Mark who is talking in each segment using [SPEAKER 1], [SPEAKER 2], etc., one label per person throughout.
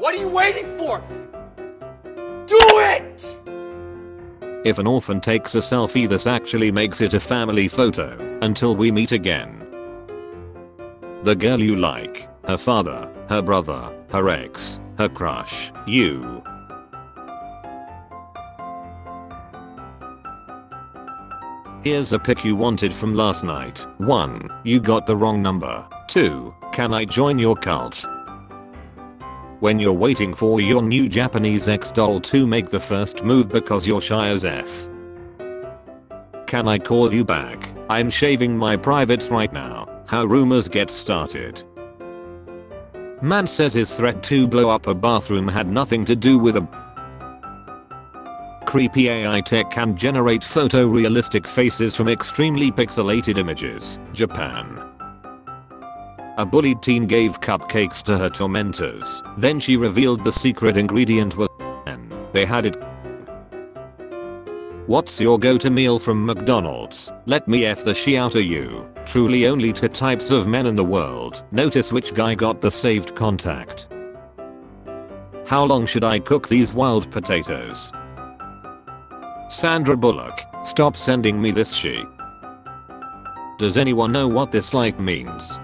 [SPEAKER 1] What are you waiting for? Do it!
[SPEAKER 2] If an orphan takes a selfie, this actually makes it a family photo. Until we meet again. The girl you like, her father, her brother, her ex, her crush, you. Here's a pic you wanted from last night. 1. You got the wrong number. 2. Can I join your cult? When you're waiting for your new Japanese ex-doll to make the first move because you're shy as F. Can I call you back? I'm shaving my privates right now. How rumors get started. Man says his threat to blow up a bathroom had nothing to do with a creepy AI tech can generate photorealistic faces from extremely pixelated images. Japan. A bullied teen gave cupcakes to her tormentors. Then she revealed the secret ingredient was and they had it. What's your go-to meal from McDonald's? Let me F the shit out of you. Truly only 2 types of men in the world. Notice which guy got the saved contact. How long should I cook these wild potatoes? Sandra Bullock, stop sending me this shit. Does anyone know what this like means?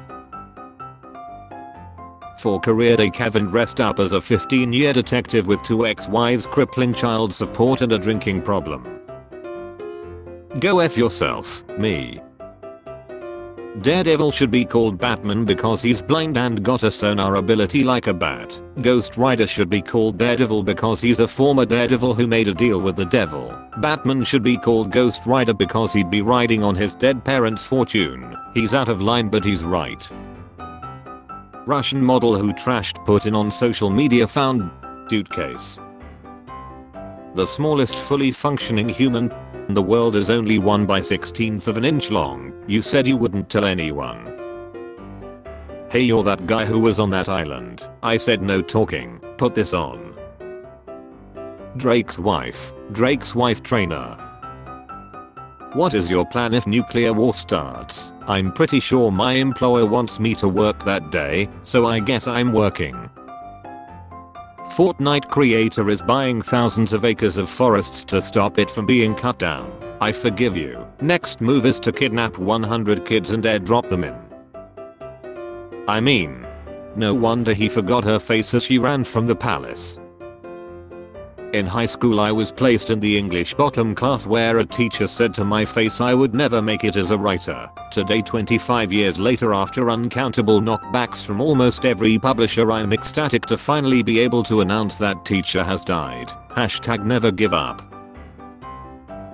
[SPEAKER 2] For career day, Kevin dressed up as a 15-year detective with 2 ex-wives, crippling child support and a drinking problem. Go F yourself, me. Daredevil should be called Batman because he's blind and got a sonar ability like a bat. Ghost Rider should be called Daredevil because he's a former Daredevil who made a deal with the devil. Batman should be called Ghost Rider because he'd be riding on his dead parents' fortune. He's out of line, but he's right. Russian model who trashed Putin on social media found suitcase. The smallest fully functioning human in the world is only 1/16 of an inch long. You said you wouldn't tell anyone. Hey, you're that guy who was on that island. I said no talking. Put this on. Drake's wife trainer. What is your plan if nuclear war starts? I'm pretty sure my employer wants me to work that day, so I guess I'm working. Fortnite creator is buying thousands of acres of forests to stop it from being cut down. I forgive you. Next move is to kidnap 100 kids and airdrop them in. I mean, no wonder he forgot her face as she ran from the palace. In high school I was placed in the English bottom class where a teacher said to my face I would never make it as a writer. Today, 25 years later, after uncountable knockbacks from almost every publisher, I'm ecstatic to finally be able to announce that teacher has died. Hashtag never give up.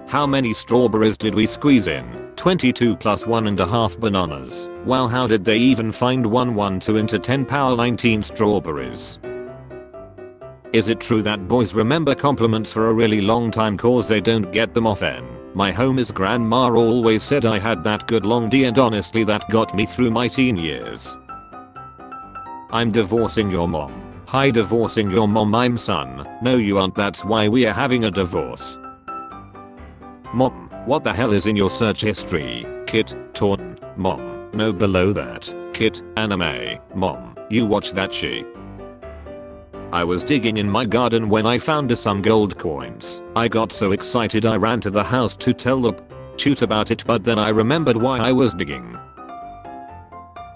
[SPEAKER 2] How many strawberries did we squeeze in? 22 plus 1.5 bananas. Wow, how did they even find 112 into 10 power 19 strawberries? Is it true that boys remember compliments for a really long time cause they don't get them often? My homie's grandma always said I had that good long D, and honestly that got me through my teen years. I'm divorcing your mom. Hi, divorcing your mom? I'm son. No, you aren't. That's why we are having a divorce. Mom, what the hell is in your search history? Kid, torn, mom. No, below that. Kid, anime, mom. You watch that shit. I was digging in my garden when I found some gold coins. I got so excited I ran to the house to tell the shoot about it, but then I remembered why I was digging.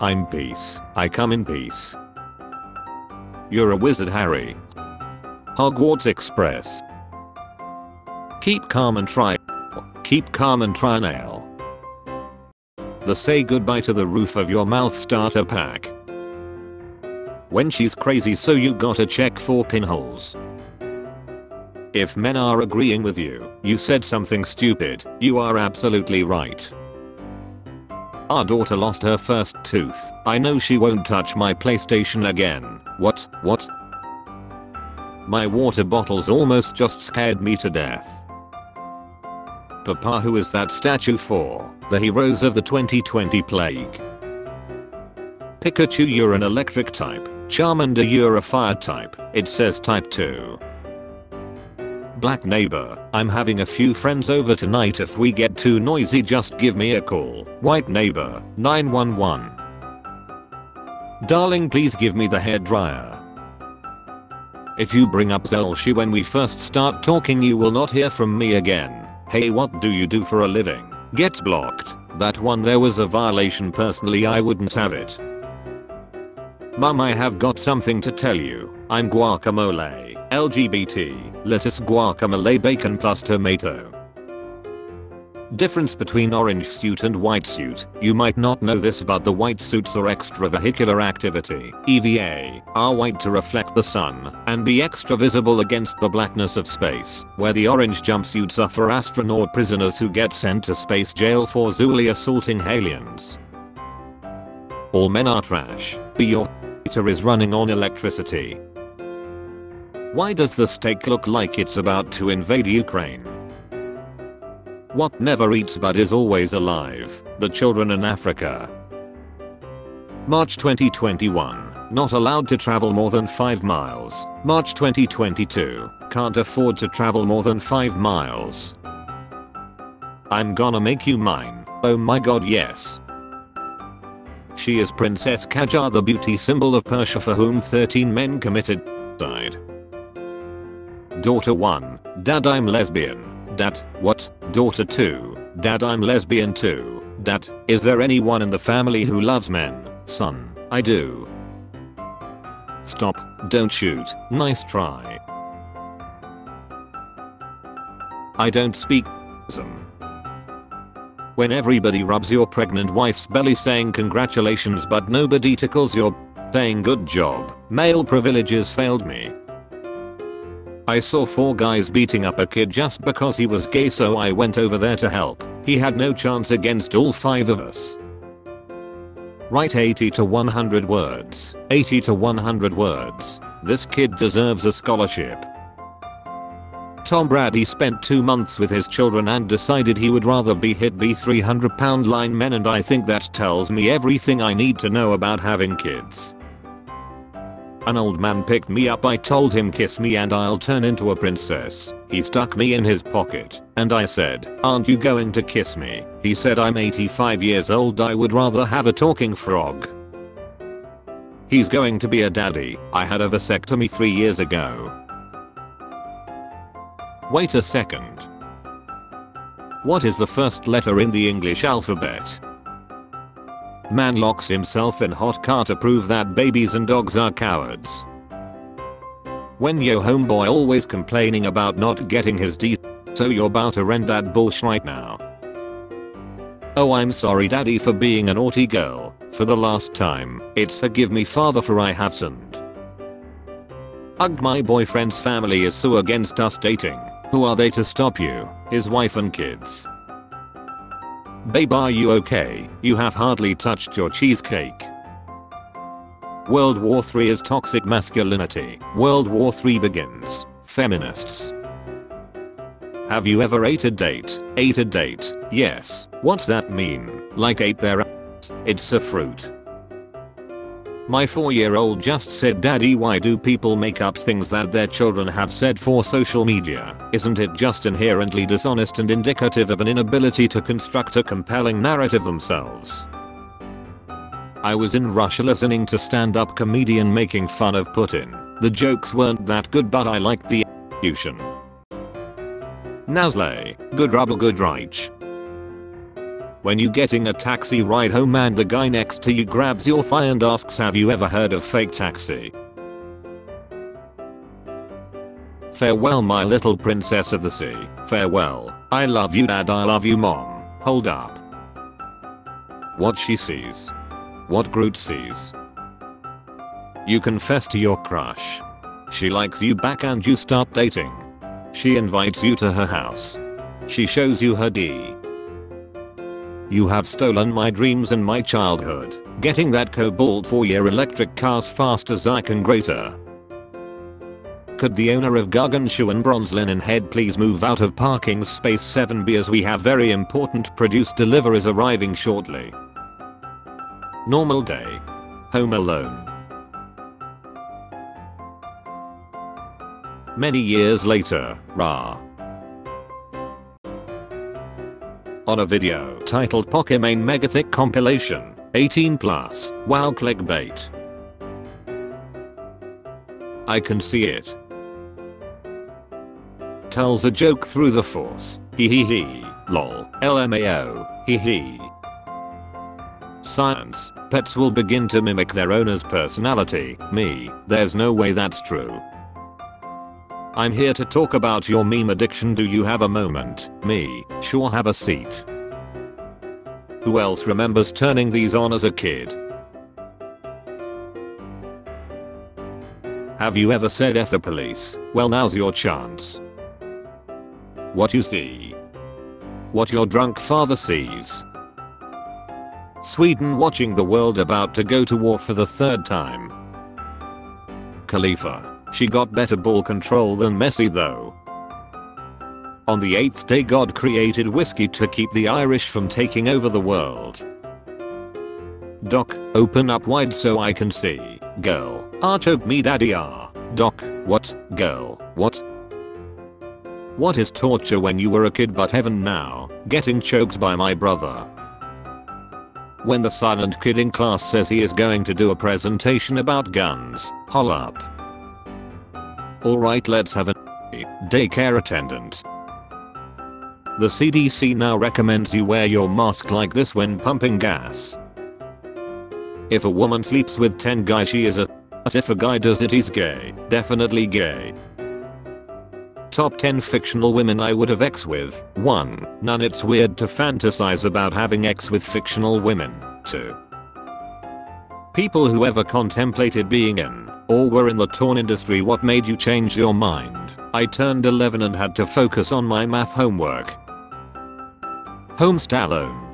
[SPEAKER 2] I'm peace. I come in peace. You're a wizard, Harry. Hogwarts Express. Keep calm and try. Keep calm and try nail. The say goodbye to the roof of your mouth starter pack. When she's crazy, so you gotta check for pinholes. If men are agreeing with you, you said something stupid. You are absolutely right. Our daughter lost her first tooth. I know she won't touch my PlayStation again. What? My water bottles almost just scared me to death. Papa, who is that statue for? The heroes of the 2020 plague. Pikachu, you're an electric type. Charmander, you're a fire type. It says type 2. Black neighbor, I'm having a few friends over tonight. If we get too noisy, just give me a call. White neighbor, 911. Darling, please give me the hair dryer. If you bring up Zolshi when we first start talking, you will not hear from me again. Hey, what do you do for a living? Gets blocked. That one there was a violation. Personally, I wouldn't have it. Mum, I have got something to tell you. I'm guacamole. LGBT. Lettuce, guacamole, bacon plus tomato. Difference between orange suit and white suit. You might not know this, but the white suits are extravehicular activity, EVA, are white to reflect the sun and be extra visible against the blackness of space, where the orange jumpsuits are for astronaut prisoners who get sent to space jail for zoolly assaulting aliens. All men are trash. Your heater is running on electricity. Why does the steak look like it's about to invade Ukraine? What never eats but is always alive? The children in Africa. March 2021. Not allowed to travel more than 5 miles. March 2022. Can't afford to travel more than 5 miles. I'm gonna make you mine. Oh my god, yes. She is Princess Kajar, the beauty symbol of Persia, for whom 13 men committed suicide. Daughter 1. Dad, I'm lesbian. Dad, what? Daughter 2. Dad, I'm lesbian too. Dad, is there anyone in the family who loves men? Son, I do. Stop, don't shoot, nice try. I don't speak when everybody rubs your pregnant wife's belly saying congratulations but nobody tickles your saying good job. Male privileges failed me. I saw 4 guys beating up a kid just because he was gay, so I went over there to help. He had no chance against all 5 of us. Write 80 to 100 words. 80 to 100 words. This kid deserves a scholarship. Tom Brady spent 2 months with his children and decided he would rather be hit by 300-pound linemen, and I think that tells me everything I need to know about having kids. An old man picked me up. I told him kiss me and I'll turn into a princess. He stuck me in his pocket and I said, aren't you going to kiss me? He said, I'm 85 years old, I would rather have a talking frog. He's going to be a daddy. I had a vasectomy 3 years ago. Wait a second. What is the first letter in the English alphabet? Man locks himself in hot car to prove that babies and dogs are cowards. When yo homeboy always complaining about not getting his D, so you're about to rent that bullshit right now. Oh, I'm sorry daddy for being a naughty girl. For the last time, it's forgive me father for I have sinned. Ugh, my boyfriend's family is so against us dating. Who are they to stop you? His wife and kids. Babe, are you okay? You have hardly touched your cheesecake. World War III is toxic masculinity. World War III begins. Feminists. Have you ever ate a date? Ate a date? Yes. What's that mean? Like ate their ass? It's a fruit. My 4-year-old just said, Daddy, why do people make up things that their children have said for social media? Isn't it just inherently dishonest and indicative of an inability to construct a compelling narrative themselves? I was in Russia listening to stand-up comedian making fun of Putin. The jokes weren't that good, but I liked the execution. Nazle, good rubble, good reich. When you getting a taxi ride home and the guy next to you grabs your thigh and asks, have you ever heard of fake taxi? Farewell my little princess of the sea. Farewell. I love you dad, I love you mom. Hold up. What she sees. What Groot sees. You confess to your crush. She likes you back and you start dating. She invites you to her house. She shows you her D. You have stolen my dreams and my childhood. Getting that Cobalt 4-year electric car's fast as I can greater. Could the owner of Gargantue and Bronze Linen Head please move out of parking space 7B as we have very important produce deliveries arriving shortly. Normal day. Home alone. Many years later, rah. On a video titled Pokemon Megathic Compilation, 18+, wow clickbait. I can see it. Tells a joke through the force. Hee hee hee. Lol. LMAO. Hee hee. Science. Pets will begin to mimic their owner's personality. Me. There's no way that's true. I'm here to talk about your meme addiction. Do you have a moment? Me. Sure, have a seat. Who else remembers turning these on as a kid? Have you ever said F the police? Well, now's your chance. What you see. What your drunk father sees. Sweden watching the world about to go to war for the third time. Khalifa. She got better ball control than Messi though. On the 8th day God created whiskey to keep the Irish from taking over the world. Doc, open up wide so I can see. Girl, choke me daddy Doc, what? Girl, what? What is torture when you were a kid but heaven now? Getting choked by my brother. When the silent kid in class says he is going to do a presentation about guns, hol up. Alright, let's have a daycare attendant. The CDC now recommends you wear your mask like this when pumping gas. If a woman sleeps with 10 guys she is a but if a guy does it he's gay. Definitely gay. Top 10 fictional women I would have X with. 1. None. It's weird to fantasize about having X with fictional women. 2. People who ever contemplated being in or were in the torn industry. What made you change your mind? I turned 11 and had to focus on my math homework. Homestay alone.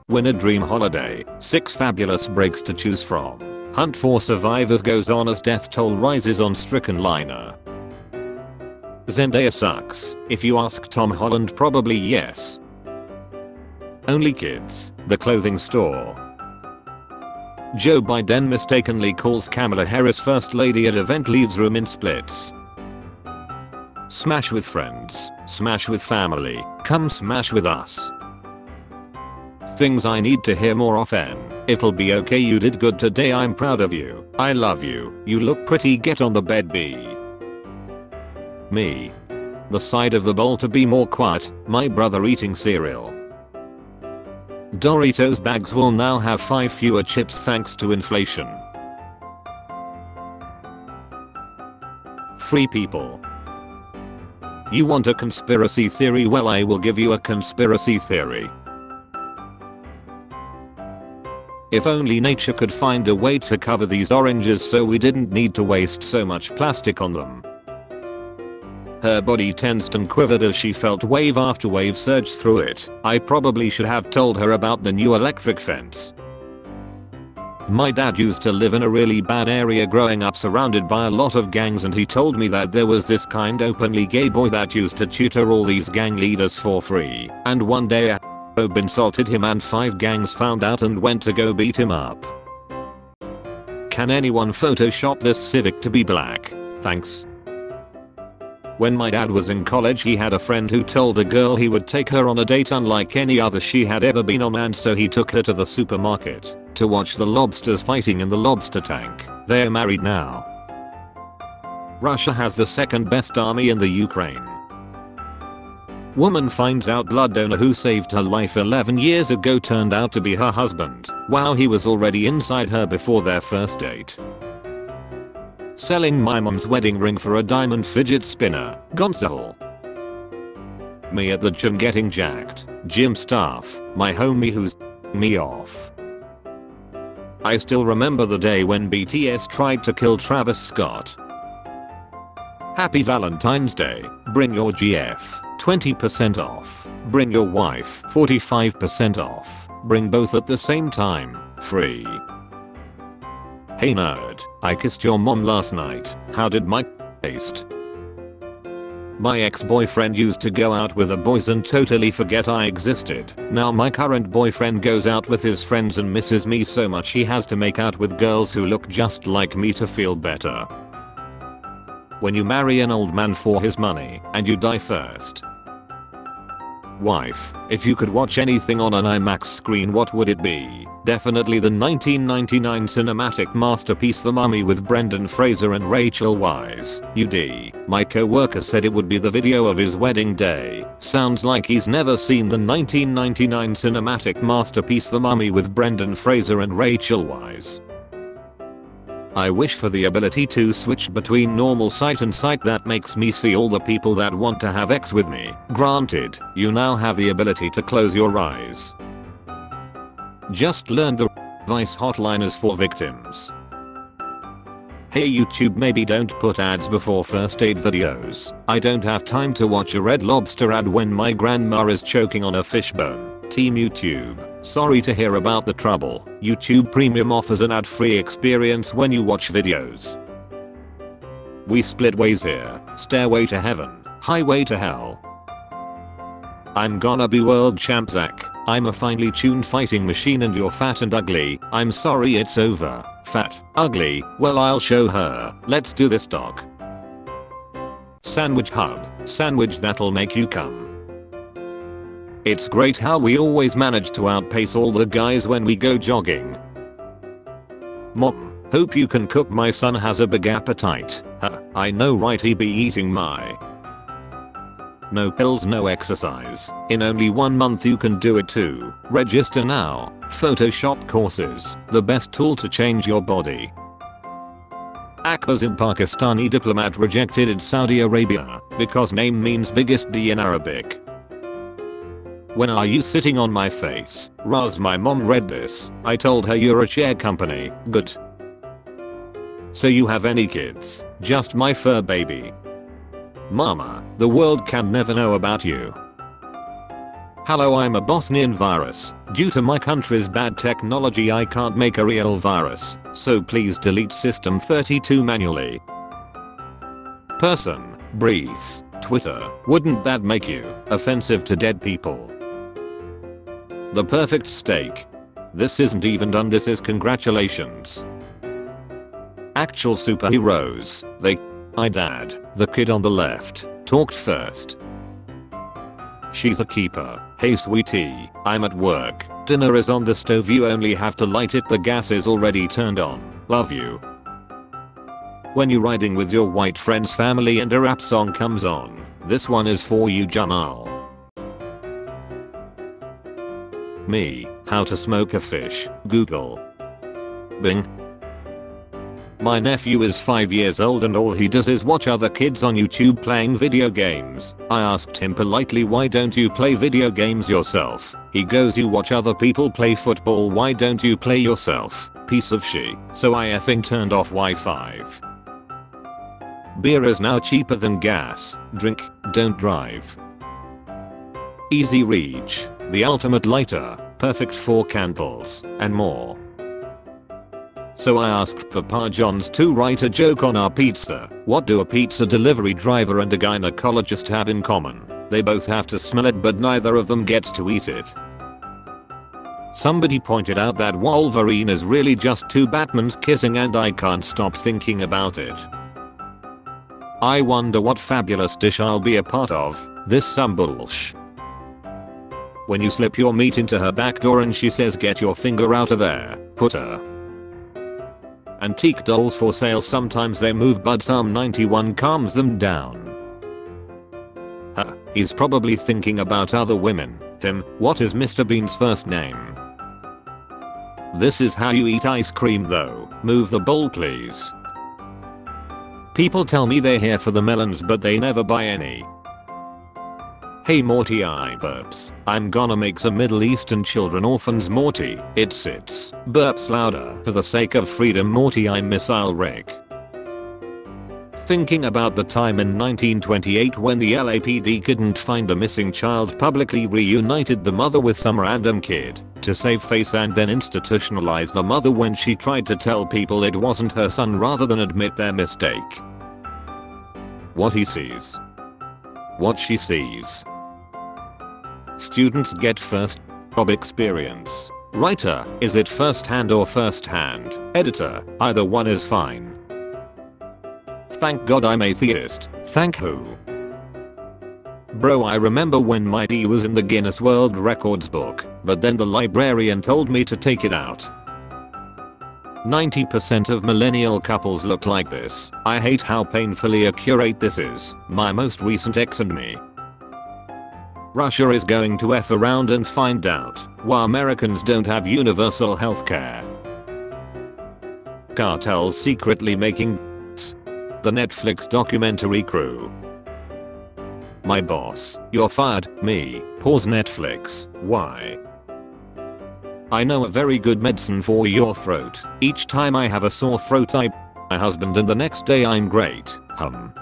[SPEAKER 2] Win a dream holiday. 6 fabulous breaks to choose from. Hunt for survivors goes on as death toll rises on stricken liner. Zendaya sucks. If you ask Tom Holland, probably yes. Only Kids. The clothing store. Joe Biden mistakenly calls Kamala Harris first lady at event, leaves room in splits. Smash with friends. Smash with family. Come smash with us. Things I need to hear more often. It'll be okay, you did good today, I'm proud of you. I love you. You look pretty, get on the bed, B. Me. The side of the bowl to be more quiet. My brother eating cereal. Doritos bags will now have 5 fewer chips thanks to inflation. Free people. You want a conspiracy theory? Well, I will give you a conspiracy theory. If only nature could find a way to cover these oranges so we didn't need to waste so much plastic on them. Her body tensed and quivered as she felt wave after wave surge through it. I probably should have told her about the new electric fence. My dad used to live in a really bad area growing up, surrounded by a lot of gangs, and he told me that there was this kind openly gay boy that used to tutor all these gang leaders for free. And one day a insulted him and 5 gangs found out and went to go beat him up. Can anyone Photoshop this Civic to be black? Thanks. When my dad was in college, he had a friend who told a girl he would take her on a date unlike any other she had ever been on, and so he took her to the supermarket to watch the lobsters fighting in the lobster tank. They're married now. Russia has the second best army in the Ukraine. Woman finds out blood donor who saved her life 11 years ago turned out to be her husband. Wow, he was already inside her before their first date. Selling my mom's wedding ring for a diamond fidget spinner. Gonzalo. Me at the gym getting jacked. Gym staff. My homie who's me off. I still remember the day when BTS tried to kill Travis Scott. Happy Valentine's Day. Bring your GF. 20% off. Bring your wife. 45% off. Bring both at the same time. Free. Hey nerd, I kissed your mom last night. How did my taste? My ex-boyfriend used to go out with the boys and totally forget I existed. Now my current boyfriend goes out with his friends and misses me so much he has to make out with girls who look just like me to feel better. When you marry an old man for his money and you die first. Wife, if you could watch anything on an IMAX screen, what would it be? Definitely the 1999 cinematic masterpiece The Mummy with Brendan Fraser and Rachel Weisz. UD. My co-worker said it would be the video of his wedding day. Sounds like he's never seen the 1999 cinematic masterpiece The Mummy with Brendan Fraser and Rachel Weisz. I wish for the ability to switch between normal sight and sight that makes me see all the people that want to have sex with me. Granted, you now have the ability to close your eyes. Just learned the advice hotline is for victims. Hey YouTube, maybe don't put ads before first aid videos. I don't have time to watch a Red Lobster ad when my grandma is choking on a fishbone. Team YouTube. Sorry to hear about the trouble. YouTube Premium offers an ad-free experience when you watch videos. We split ways here. Stairway to heaven. Highway to hell. I'm gonna be world champ Zach. I'm a finely tuned fighting machine and you're fat and ugly. I'm sorry it's over. Fat, ugly, well I'll show her. Let's do this dog. Sandwich Hub. Sandwich that'll make you come. It's great how we always manage to outpace all the guys when we go jogging. Mom, hope you can cook, my son has a big appetite. I know right, he be eating my. No pills, no exercise. In only 1 month you can do it too. Register now. Photoshop courses, the best tool to change your body. Akbarzim Pakistani diplomat rejected in Saudi Arabia because name means biggest D in Arabic. When are you sitting on my face? Raz, my mom read this. I told her you're a chair company. Good. So you have any kids? Just my fur baby. Mama, the world can never know about you. Hello, I'm a Bosnian virus. Due to my country's bad technology I can't make a real virus, so please delete system 32 manually. Person, breathes, Twitter, wouldn't that make you offensive to dead people? The perfect steak. This isn't even done, this is congratulations. Actual superheroes, my dad, the kid on the left, talked first. She's a keeper. Hey sweetie, I'm at work. Dinner is on the stove, you only have to light it, the gas is already turned on. Love you. When you're riding with your white friend's family and a rap song comes on, this one is for you, Jamal. Me, how to smoke a fish, Google. Bing. My nephew is 5 years old and all he does is watch other kids on YouTube playing video games. I asked him politely, why don't you play video games yourself? He goes, you watch other people play football, why don't you play yourself? Piece of shit. So I effing turned off Wi-Fi. Beer is now cheaper than gas. Drink, don't drive. Easy Reach, the ultimate lighter, perfect for candles, and more. So I asked Papa John's to write a joke on our pizza. What do a pizza delivery driver and a gynecologist have in common? They both have to smell it, but neither of them gets to eat it. Somebody pointed out that Wolverine is really just two Batmans kissing and I can't stop thinking about it. I wonder what fabulous dish I'll be a part of. This some bullsh. When you slip your meat into her back door and she says get your finger out of there, put her. Antique dolls for sale, sometimes they move but Psalm 91 calms them down. He's probably thinking about other women. Him, what is Mr. Bean's first name? This is how you eat ice cream though. Move the bowl please. People tell me they're here for the melons but they never buy any. Hey Morty, I burps. I'm gonna make some Middle Eastern children orphans Morty. It sits. Burps louder. For the sake of freedom Morty, I'm Missile Rick. Thinking about the time in 1928 when the LAPD couldn't find a missing child, publicly reunited the mother with some random kid to save face and then institutionalized the mother when she tried to tell people it wasn't her son rather than admit their mistake. What he sees. What she sees. Students get first job experience. Writer, is it first hand or first hand? Editor, either one is fine. Thank God I'm atheist. Thank who? Bro, I remember when my D was in the Guinness World Records book, but then the librarian told me to take it out. 90% of millennial couples look like this. I hate how painfully accurate this is. My most recent ex and me. Russia is going to F around and find out why Americans don't have universal healthcare. Cartels secretly making the Netflix documentary crew. My boss, you're fired, me, pause Netflix, why? I know a very good medicine for your throat. Each time I have a sore throat I my husband and the next day I'm great.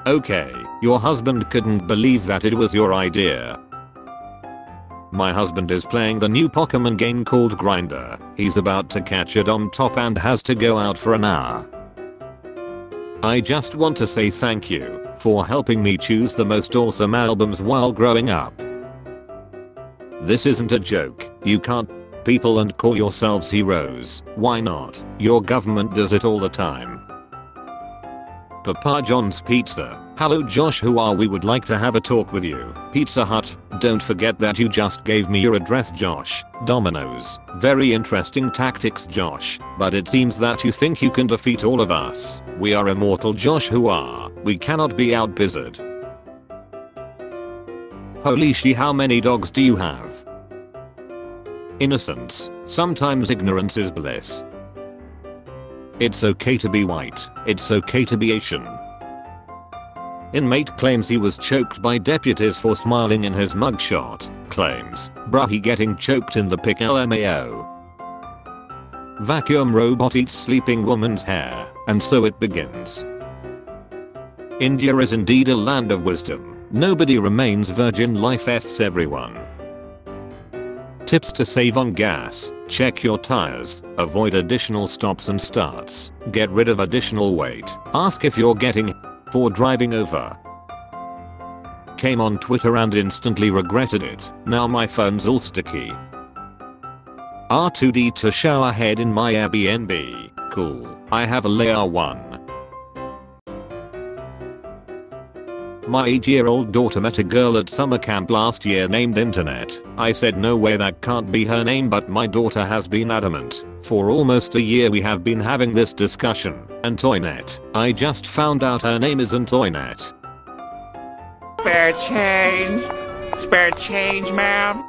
[SPEAKER 2] Okay, your husband couldn't believe that it was your idea. My husband is playing the new Pokemon game called Grinder. He's about to catch a Dom top and has to go out for an hour. I just want to say thank you for helping me choose the most awesome albums while growing up. This isn't a joke. You can't people and call yourselves heroes. Why not? Your government does it all the time. Papa John's Pizza. Hello Josh, who are we? Would like to have a talk with you. Pizza Hut. Don't forget that you just gave me your address Josh. Domino's. Very interesting tactics Josh, but it seems that you think you can defeat all of us. We are immortal Josh, who are we cannot be out-blizzard. Holy she, how many dogs do you have? Innocence. Sometimes ignorance is bliss. It's okay to be white. It's okay to be Asian. Inmate claims he was choked by deputies for smiling in his mugshot. Claims, bruh, he getting choked in the pic LMAO. Vacuum robot eats sleeping woman's hair, and so it begins. India is indeed a land of wisdom. Nobody remains virgin, life F's everyone. Tips to save on gas: check your tires, avoid additional stops and starts, get rid of additional weight, ask if you're getting for driving over. Came on Twitter and instantly regretted it, now my phone's all sticky. R2D2 shower head in my Airbnb, cool, I have a layer 1. My 8-year-old daughter met a girl at summer camp last year named Internet. I said no way, that can't be her name, but my daughter has been adamant. For almost a year we have been having this discussion. Antoinette. I just found out her name is Antoinette.
[SPEAKER 1] Spare change. Spare change, ma'am.